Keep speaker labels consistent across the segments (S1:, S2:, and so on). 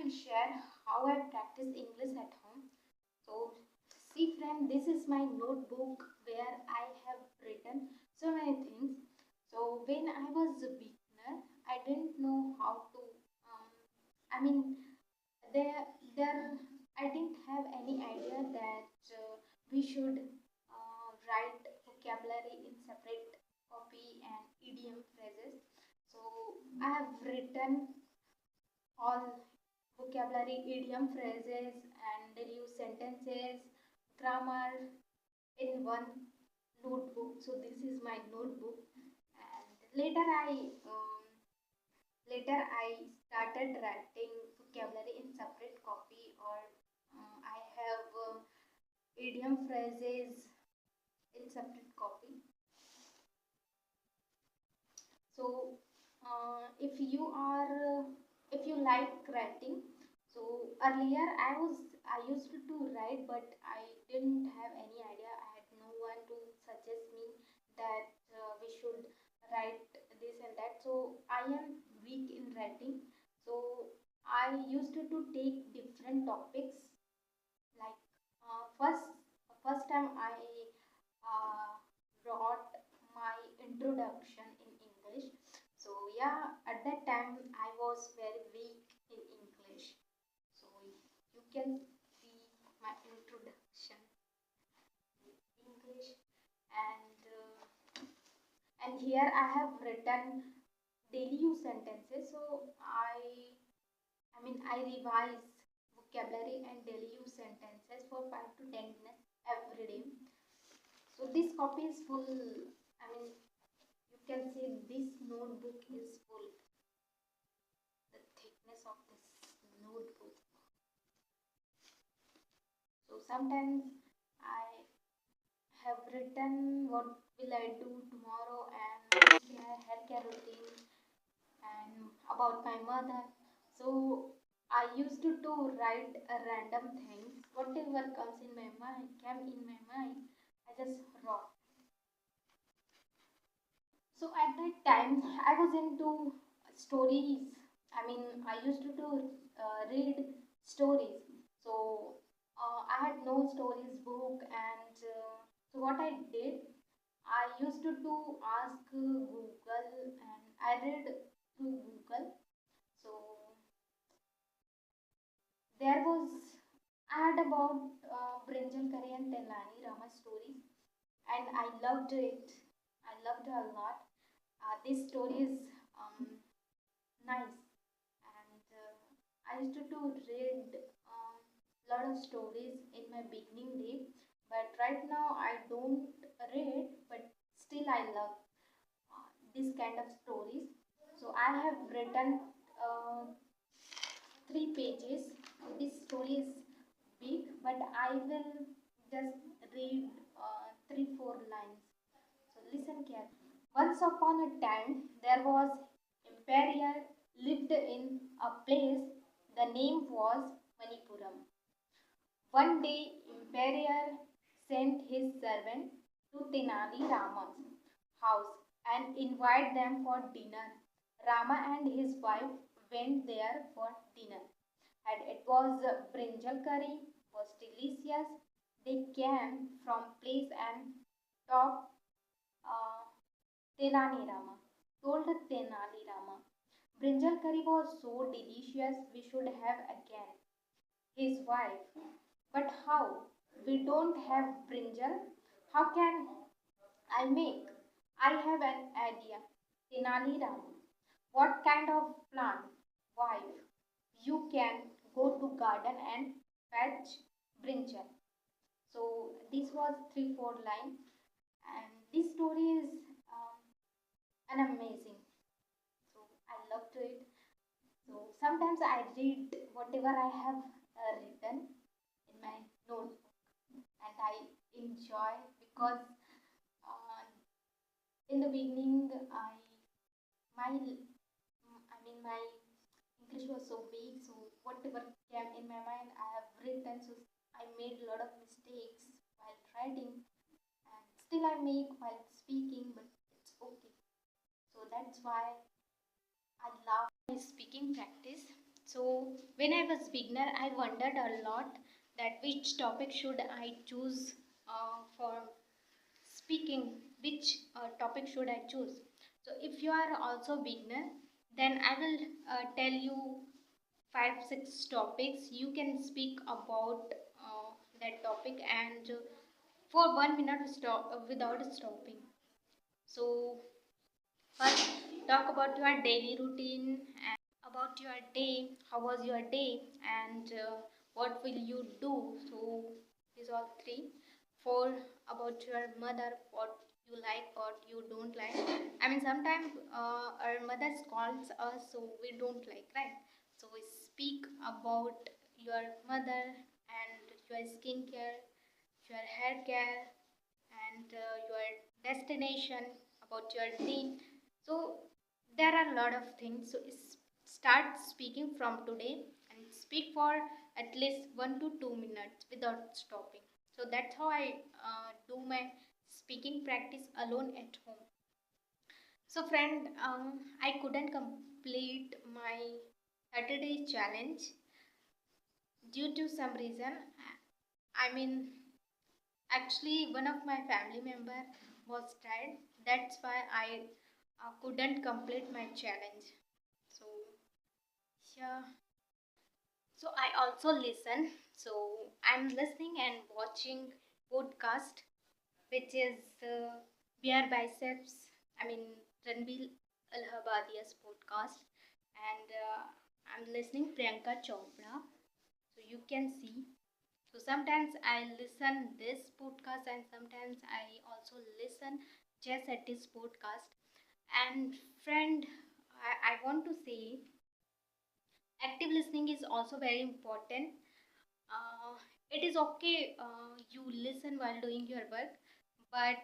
S1: will share how I practice English at home. So, see, friend, this is my notebook where I have written so many things. So, when I was a beginner, I didn't know how to. I mean, there, there, I didn't have any idea that we should write vocabulary in separate copy and idiom phrases. So, I have written all vocabulary, idiom phrases, and daily use sentences, grammar in one notebook. So this is my notebook, and later I started writing vocabulary in separate copy, or I have idiom phrases in separate copy. So if you like writing, so earlier I used to write, but I didn't have any idea. I had no one to suggest me that we should write this and that. So I am weak in writing. So I used to take different topics, like first time I wrote my introduction in English. So yeah, at that time I was very weak in English. So you can see my introduction in English, and here I have written daily use sentences. So I revise vocabulary and daily use sentences for 5 to 10 minutes every day. So this copy is full. I mean, you can see this notebook is full. The thickness of this notebook. So sometimes I have written what will I do tomorrow and hair care routine and about my mother. So I used to write a random things. Whatever comes in my mind, came in my mind, I just wrote. So at that time, I was into stories. I used to read stories. So I had no stories book, and so what I did, I used to ask Google, and I read through Google. So there was I had about Brinjal Curry and Telani Rama stories, and I loved it. I loved it a lot. This story is nice, and I used to read lot of stories in my beginning day, but right now I don't read, but still I love this kind of stories. So I have written 3 pages. This story is big, but I will just read 3 4 lines. So listen carefully. Once upon a time, there was Imperial lived in a place. The name was Manipuram. One day, Imperial sent his servant to Tenali Rama's house and invited them for dinner. Rama and his wife went there for dinner, and it was brinjal curry, was delicious. They came from place and talked uh, Tenali Rama, told Tenali Rama. Brinjal curry was so delicious, we should have again. His wife, but how? We don't have brinjal. How can I make? I have an idea. Tenali Rama. What kind of plant? Wife, you can go to garden and fetch brinjal. So this was 3 4 lines, and this story is an amazing. So I loved it. So sometimes I read whatever I have written in my notebook, and I enjoy because uh, in the beginning my English was so weak. So whatever came in my mind, I have written. So I made a lot of mistakes while writing, and still I make while speaking, but it's okay. So that's why I love my speaking practice. So when I was beginner, I wondered a lot that which topic should I choose for speaking, which topic should I choose. So if you are also beginner, then I will tell you 5 6 topics you can speak about that topic, and for 1 minute without stopping. So first, talk about your daily routine and about your day. How was your day, and what will you do? So these are three. Four, about your mother, what you like, what you don't like. I mean, sometimes our mother calls us, so we don't like, right? So we speak about your mother and your skincare, your hair care, and your destination, about your dream. So there are a lot of things. So start speaking from today and speak for at least 1 to 2 minutes without stopping. So that's how I do my speaking practice alone at home. So friend, I couldn't complete my 30-day challenge due to some reason. I mean, actually, one of my family member was died. That's why I couldn't complete my challenge. So yeah. So I also listen. So I'm listening and watching podcast, which is Beer Biceps. I mean Ranbir Alhabadia's podcast, and I'm listening Priyanka Chopra. So you can see. So sometimes I listen this podcast, and sometimes I also listen Jess at this podcast. And friend, I want to say active listening is also very important. Uh, it is okay you listen while doing your work, but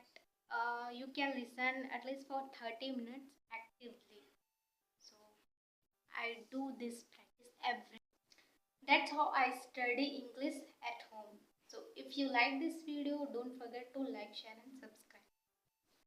S1: you can listen at least for 30 minutes actively. So I do this practice every. That's how I study English at home. So if you like this video, don't forget to like, share and subscribe.